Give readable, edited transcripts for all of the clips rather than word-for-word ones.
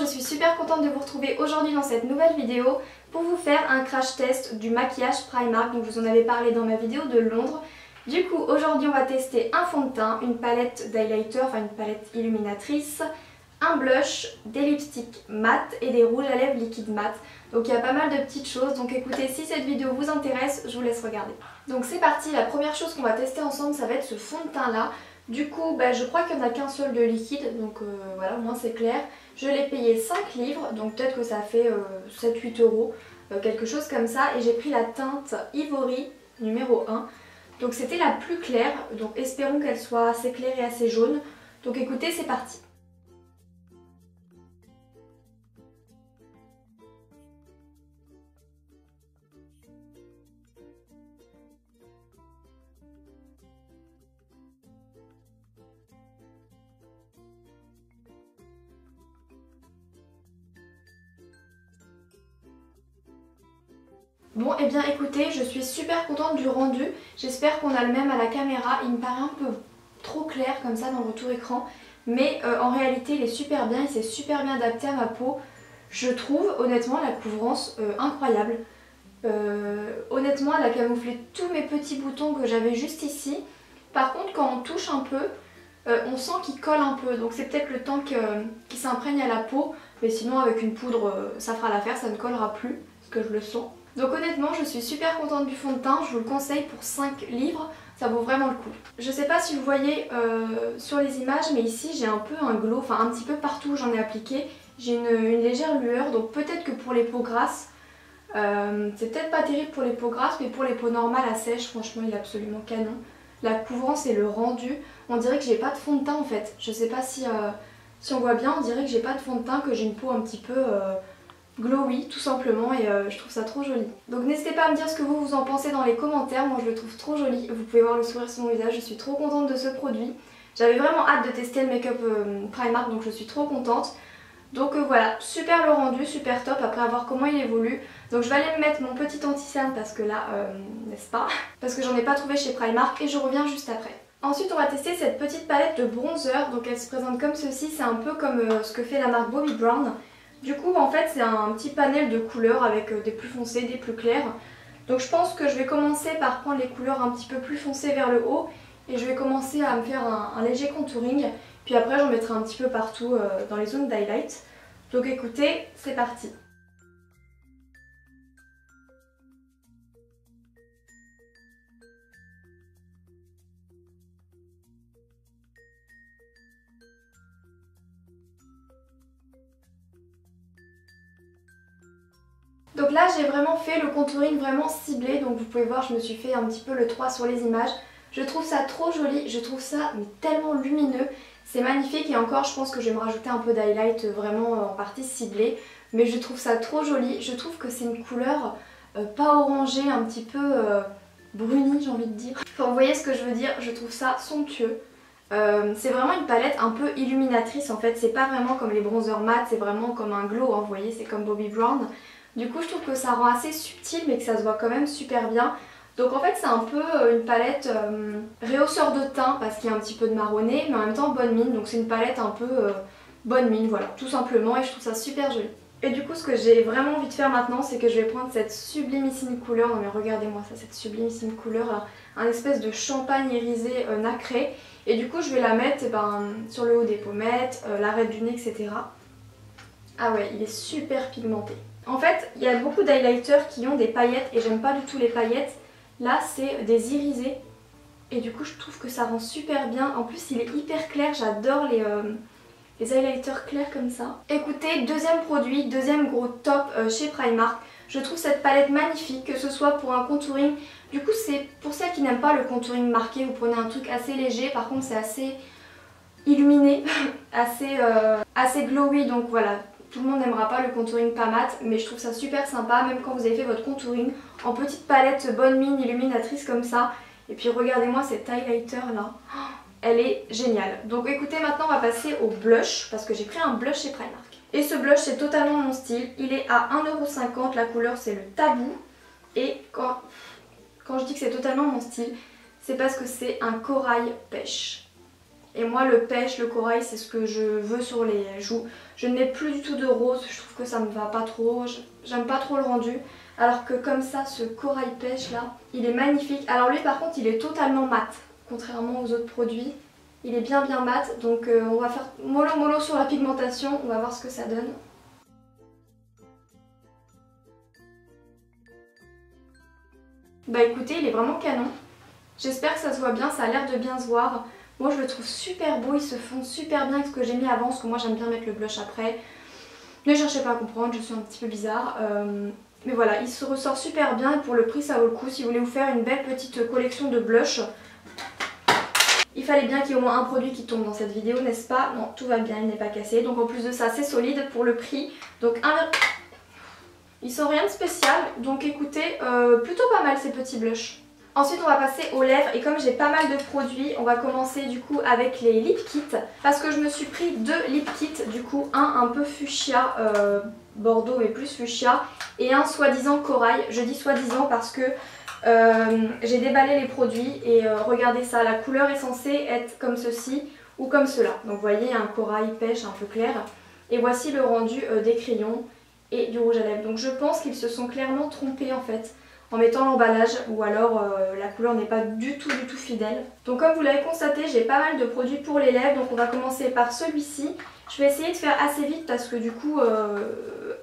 suis super contente de vous retrouver aujourd'hui dans cette nouvelle vidéo pour vous faire un crash test du maquillage Primark. Donc je vous en avais parlé dans ma vidéo de Londres. Du coup aujourd'hui on va tester un fond de teint, une palette d'highlighter, enfin une palette illuminatrice, un blush, des lipsticks mat et des rouges à lèvres liquides mat. Donc il y a pas mal de petites choses, donc écoutez, si cette vidéo vous intéresse, je vous laisse regarder. Donc c'est parti, la première chose qu'on va tester ensemble ça va être ce fond de teint là. Du coup je crois qu'il n'y en a qu'un seul de liquide, donc voilà, au moins c'est clair. Je l'ai payé 5 livres, donc peut-être que ça fait 7-8 euros, quelque chose comme ça. Et j'ai pris la teinte Ivory numéro 1. Donc c'était la plus claire, donc espérons qu'elle soit assez claire et assez jaune. Donc écoutez, c'est parti. Bon et bien écoutez, je suis super contente du rendu, j'espère qu'on a le même à la caméra, il me paraît un peu trop clair comme ça dans le retour écran, mais en réalité il est super bien, il s'est super bien adapté à ma peau, je trouve honnêtement la couvrance incroyable. Honnêtement elle a camouflé tous mes petits boutons que j'avais juste ici, par contre quand on touche un peu, on sent qu'il colle un peu, donc c'est peut-être le temps qu'il s'imprègne à la peau, mais sinon avec une poudre ça fera l'affaire, ça ne collera plus, parce que je le sens. Donc honnêtement je suis super contente du fond de teint, je vous le conseille pour 5 livres, ça vaut vraiment le coup. Je sais pas si vous voyez sur les images mais ici j'ai un peu un glow, enfin un petit peu partout où j'en ai appliqué, j'ai une légère lueur, donc peut-être que pour les peaux grasses, c'est peut-être pas terrible pour les peaux grasses mais pour les peaux normales à sèche franchement il est absolument canon. La couvrance et le rendu, on dirait que j'ai pas de fond de teint en fait, je sais pas si on voit bien, on dirait que j'ai pas de fond de teint, que j'ai une peau un petit peu glowy tout simplement et je trouve ça trop joli. Donc n'hésitez pas à me dire ce que vous en pensez dans les commentaires, moi je le trouve trop joli, vous pouvez voir le sourire sur mon visage, je suis trop contente de ce produit. J'avais vraiment hâte de tester le make-up Primark donc je suis trop contente. Donc voilà, super le rendu, super top, après à voir comment il évolue. Donc je vais aller me mettre mon petit anti-cerne parce que là, n'est-ce pas? Parce que j'en ai pas trouvé chez Primark et je reviens juste après. Ensuite on va tester cette petite palette de bronzer, donc elle se présente comme ceci, c'est un peu comme ce que fait la marque Bobbi Brown. Du coup en fait c'est un petit panel de couleurs avec des plus foncées, des plus claires. Donc je pense que je vais commencer par prendre les couleurs un petit peu plus foncées vers le haut et je vais commencer à me faire un léger contouring. Puis après j'en mettrai un petit peu partout dans les zones d'highlight. Donc écoutez, c'est parti. Donc là j'ai vraiment fait le contouring vraiment ciblé, donc vous pouvez voir je me suis fait un petit peu le 3 sur les images. Je trouve ça trop joli, je trouve ça mais tellement lumineux, c'est magnifique et encore je pense que je vais me rajouter un peu d'highlight vraiment en partie ciblée. Mais je trouve ça trop joli, je trouve que c'est une couleur pas orangée, un petit peu brunie j'ai envie de dire. Enfin vous voyez ce que je veux dire, je trouve ça somptueux. C'est vraiment une palette un peu illuminatrice en fait, c'est pas vraiment comme les bronzers mat, c'est vraiment comme un glow, hein, vous voyez c'est comme Bobbi Brown. Du coup je trouve que ça rend assez subtil mais que ça se voit quand même super bien. Donc en fait c'est un peu une palette rehausseur de teint parce qu'il y a un petit peu de marronné mais en même temps bonne mine. Donc c'est une palette un peu bonne mine, voilà, tout simplement, et je trouve ça super joli. Et du coup ce que j'ai vraiment envie de faire maintenant c'est que je vais prendre cette sublimissime couleur, non mais regardez-moi ça, cette sublimissime couleur là, un espèce de champagne irisé nacré. Et du coup je vais la mettre sur le haut des pommettes, l'arête du nez, etc. Ah ouais, il est super pigmenté. En fait, il y a beaucoup d'highlighters qui ont des paillettes et j'aime pas du tout les paillettes. Là, c'est des irisés et du coup, je trouve que ça rend super bien. En plus, il est hyper clair, j'adore les highlighters clairs comme ça. Écoutez, deuxième produit, deuxième gros top chez Primark. Je trouve cette palette magnifique, que ce soit pour un contouring. Du coup, c'est pour celles qui n'aiment pas le contouring marqué, vous prenez un truc assez léger. Par contre, c'est assez illuminé, assez glowy, donc voilà. Tout le monde n'aimera pas le contouring pas mat, mais je trouve ça super sympa, même quand vous avez fait votre contouring en petite palette bonne mine illuminatrice comme ça. Et puis regardez-moi cette highlighter là, elle est géniale. Donc écoutez, maintenant on va passer au blush, parce que j'ai pris un blush chez Primark. Et ce blush c'est totalement mon style, il est à 1,50 €, la couleur c'est le tabou. Et quand je dis que c'est totalement mon style, c'est parce que c'est un corail pêche. Et moi le pêche, le corail, c'est ce que je veux sur les joues. Je ne mets plus du tout de rose, je trouve que ça me va pas trop, j'aime pas trop le rendu. Alors que comme ça, ce corail pêche là, il est magnifique. Alors lui par contre il est totalement mat, contrairement aux autres produits. Il est bien mat, donc on va faire mollo sur la pigmentation, on va voir ce que ça donne. Bah écoutez, il est vraiment canon. J'espère que ça se voit bien, ça a l'air de bien se voir. Moi je le trouve super beau, il se fond super bien avec ce que j'ai mis avant, parce que moi j'aime bien mettre le blush après. Ne cherchez pas à comprendre, je suis un petit peu bizarre. Mais voilà, il se ressort super bien et pour le prix ça vaut le coup. Si vous voulez vous faire une belle petite collection de blush, il fallait bien qu'il y ait au moins un produit qui tombe dans cette vidéo, n'est-ce pas? Non, tout va bien, il n'est pas cassé. Donc en plus de ça, c'est solide pour le prix. Donc ils sont rien de spécial, donc écoutez, plutôt pas mal ces petits blushs. Ensuite on va passer aux lèvres et comme j'ai pas mal de produits, on va commencer du coup avec les lip kits. Parce que je me suis pris 2 lip kits, du coup un peu fuchsia, bordeaux mais plus fuchsia, et un soi-disant corail. Je dis soi-disant parce que j'ai déballé les produits et regardez ça, la couleur est censée être comme ceci ou comme cela. Donc vous voyez un corail pêche un peu clair et voici le rendu des crayons et du rouge à lèvres. Donc je pense qu'ils se sont clairement trompés en fait en mettant l'emballage ou alors la couleur n'est pas du tout fidèle. Donc comme vous l'avez constaté, j'ai pas mal de produits pour les lèvres, donc on va commencer par celui-ci. Je vais essayer de faire assez vite parce que du coup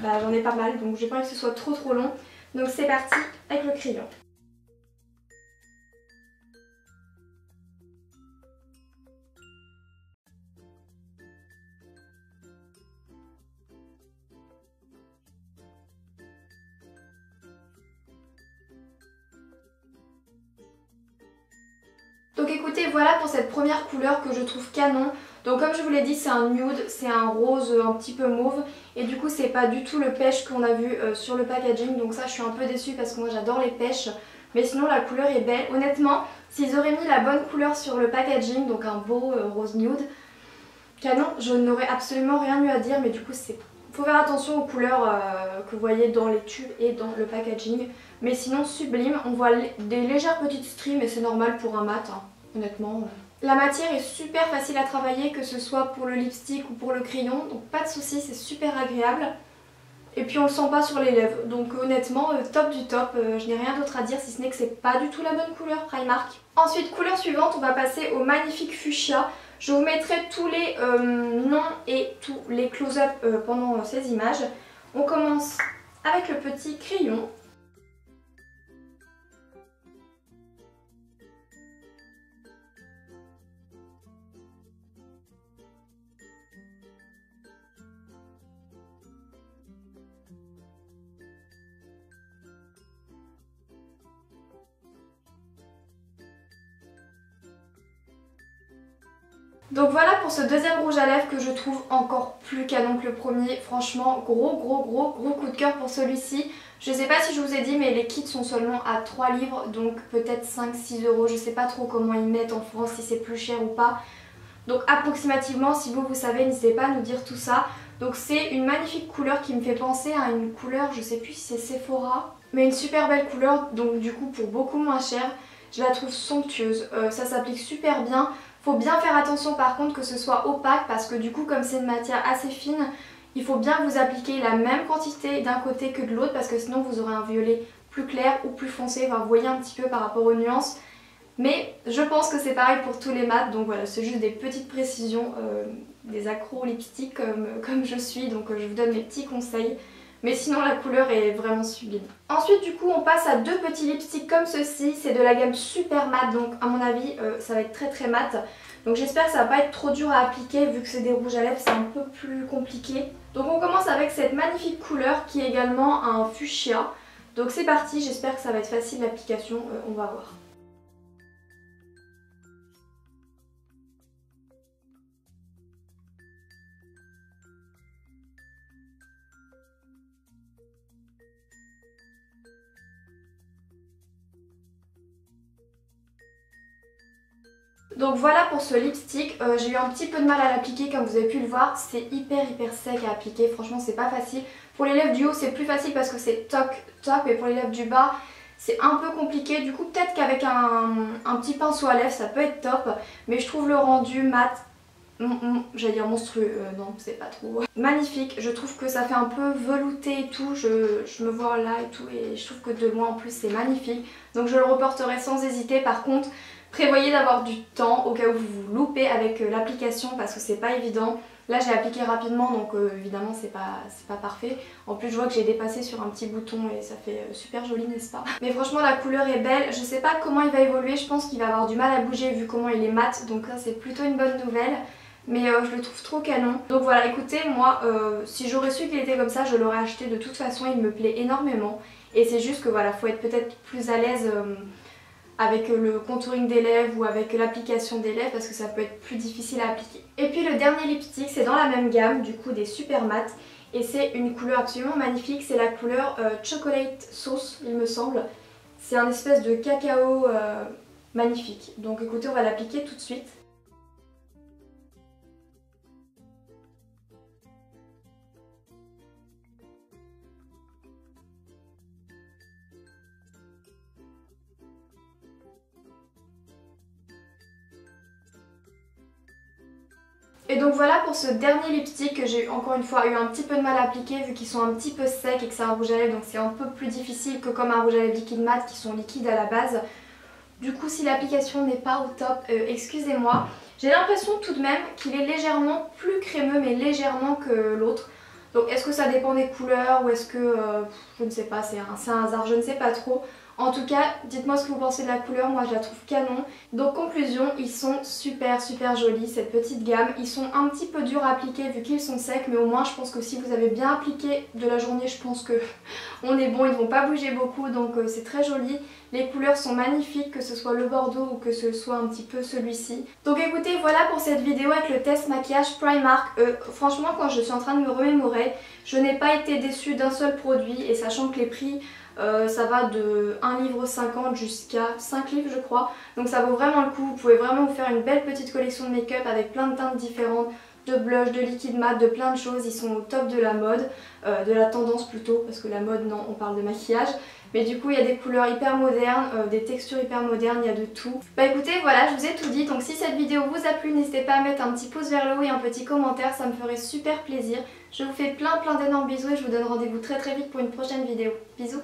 j'en ai pas mal, donc j'ai pas envie que ce soit trop long. Donc c'est parti avec le crayon. Donc écoutez, voilà pour cette première couleur que je trouve canon. Donc comme je vous l'ai dit, c'est un nude, c'est un rose un petit peu mauve. Et du coup c'est pas du tout le pêche qu'on a vu sur le packaging. Donc ça je suis un peu déçue parce que moi j'adore les pêches. Mais sinon la couleur est belle. Honnêtement, s'ils auraient mis la bonne couleur sur le packaging, donc un beau rose nude, canon, je n'aurais absolument rien eu à dire. Mais du coup faut faire attention aux couleurs que vous voyez dans les tubes et dans le packaging. Mais sinon sublime, on voit des légères petites stries mais c'est normal pour un mat, hein, honnêtement. La matière est super facile à travailler, que ce soit pour le lipstick ou pour le crayon, donc pas de soucis, c'est super agréable. Et puis on le sent pas sur les lèvres, donc honnêtement top du top, je n'ai rien d'autre à dire si ce n'est que c'est pas du tout la bonne couleur Primark. Ensuite couleur suivante, on va passer au magnifique fuchsia. Je vous mettrai tous les noms et tous les close-up pendant ces images. On commence avec le petit crayon. Donc voilà pour ce deuxième rouge à lèvres que je trouve encore plus canon que le premier. Franchement, gros coup de cœur pour celui-ci. Je sais pas si je vous ai dit mais les kits sont seulement à 3 livres, donc peut-être 5-6 euros. Je sais pas trop comment ils mettent en France, si c'est plus cher ou pas. Donc approximativement, si vous savez, n'hésitez pas à nous dire tout ça. Donc c'est une magnifique couleur qui me fait penser à une couleur, je sais plus si c'est Sephora, mais une super belle couleur, donc du coup pour beaucoup moins cher. Je la trouve somptueuse, ça s'applique super bien. Faut bien faire attention par contre que ce soit opaque parce que du coup comme c'est une matière assez fine, il faut bien que vous appliquez la même quantité d'un côté que de l'autre parce que sinon vous aurez un violet plus clair ou plus foncé, enfin vous voyez un petit peu par rapport aux nuances. Mais je pense que c'est pareil pour tous les mats, donc voilà, c'est juste des petites précisions, des accros lipstick comme je suis, donc je vous donne mes petits conseils. Mais sinon la couleur est vraiment sublime. Ensuite du coup on passe à 2 petits lipsticks comme ceci. C'est de la gamme super mat, donc à mon avis ça va être très mat. Donc j'espère que ça va pas être trop dur à appliquer vu que c'est des rouges à lèvres, c'est un peu plus compliqué. Donc on commence avec cette magnifique couleur qui est également un fuchsia. Donc c'est parti, j'espère que ça va être facile l'application, on va voir. Donc voilà pour ce lipstick, j'ai eu un petit peu de mal à l'appliquer comme vous avez pu le voir, c'est hyper sec à appliquer, franchement c'est pas facile. Pour les lèvres du haut c'est plus facile parce que c'est top et pour les lèvres du bas c'est un peu compliqué. Du coup peut-être qu'avec un petit pinceau à lèvres ça peut être top, mais je trouve le rendu mat, j'allais dire monstrueux, non c'est pas trop magnifique. Je trouve que ça fait un peu velouté et tout, je me vois là et tout, et je trouve que de loin en plus c'est magnifique. Donc je le reporterai sans hésiter. Par contre prévoyez d'avoir du temps au cas où vous vous loupez avec l'application, parce que c'est pas évident. Là j'ai appliqué rapidement, donc évidemment c'est pas parfait. En plus je vois que j'ai dépassé sur un petit bouton et ça fait super joli, n'est-ce pas? Mais franchement la couleur est belle. Je sais pas comment il va évoluer, je pense qu'il va avoir du mal à bouger vu comment il est mat, donc ça c'est plutôt une bonne nouvelle. Mais je le trouve trop canon. Donc voilà, écoutez, moi si j'aurais su qu'il était comme ça, je l'aurais acheté de toute façon. Il me plaît énormément. Et c'est juste que voilà, faut être peut-être plus à l'aise avec le contouring des lèvres ou avec l'application des lèvres, parce que ça peut être plus difficile à appliquer. Et puis le dernier lipstick, c'est dans la même gamme, du coup des super mat. Et c'est une couleur absolument magnifique, c'est la couleur Chocolate Sauce, il me semble. C'est un espèce de cacao magnifique. Donc écoutez, on va l'appliquer tout de suite. Et donc voilà pour ce dernier lipstick que j'ai encore une fois eu un petit peu de mal à appliquer vu qu'ils sont un petit peu secs et que c'est un rouge à lèvres, donc c'est un peu plus difficile que comme un rouge à lèvres liquide mat qui sont liquides à la base. Du coup si l'application n'est pas au top, excusez-moi. J'ai l'impression tout de même qu'il est légèrement plus crémeux, mais légèrement que l'autre. Donc est-ce que ça dépend des couleurs ou est-ce que, je ne sais pas, c'est un hasard, je ne sais pas trop. En tout cas, dites-moi ce que vous pensez de la couleur, moi je la trouve canon. Donc conclusion, ils sont super jolis cette petite gamme. Ils sont un petit peu durs à appliquer vu qu'ils sont secs, mais au moins je pense que si vous avez bien appliqué de la journée, je pense que on est bon, ils ne vont pas bouger beaucoup, donc c'est très joli. Les couleurs sont magnifiques, que ce soit le bordeaux ou que ce soit un petit peu celui-ci. Donc écoutez, voilà pour cette vidéo avec le test maquillage Primark. Franchement, quand je suis en train de me remémorer, je n'ai pas été déçue d'un seul produit, et sachant que les prix ça va de 1,50 livre jusqu'à 5 livres je crois. Donc ça vaut vraiment le coup, vous pouvez vraiment vous faire une belle petite collection de make-up avec plein de teintes différentes, de blush, de liquide mat, de plein de choses. Ils sont au top de la mode, de la tendance plutôt, parce que la mode non, on parle de maquillage. Mais du coup il y a des couleurs hyper modernes, des textures hyper modernes, il y a de tout. Bah écoutez, voilà, je vous ai tout dit. Donc si cette vidéo vous a plu, n'hésitez pas à mettre un petit pouce vers le haut et un petit commentaire, ça me ferait super plaisir. Je vous fais plein d'énormes bisous et je vous donne rendez-vous très vite pour une prochaine vidéo. Bisous.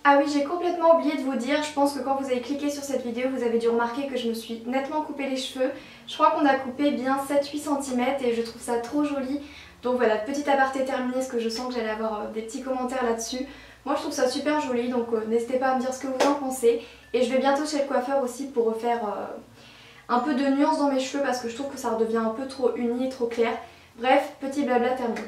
Ah oui, j'ai complètement oublié de vous dire, je pense que quand vous avez cliqué sur cette vidéo, vous avez dû remarquer que je me suis nettement coupé les cheveux. Je crois qu'on a coupé bien 7-8 cm et je trouve ça trop joli. Donc voilà, petit aparté terminé, parce que je sens que j'allais avoir des petits commentaires là-dessus. Moi je trouve ça super joli, donc n'hésitez pas à me dire ce que vous en pensez. Et je vais bientôt chez le coiffeur aussi pour refaire un peu de nuance dans mes cheveux, parce que je trouve que ça redevient un peu trop uni, trop clair. Bref, petit blabla terminé.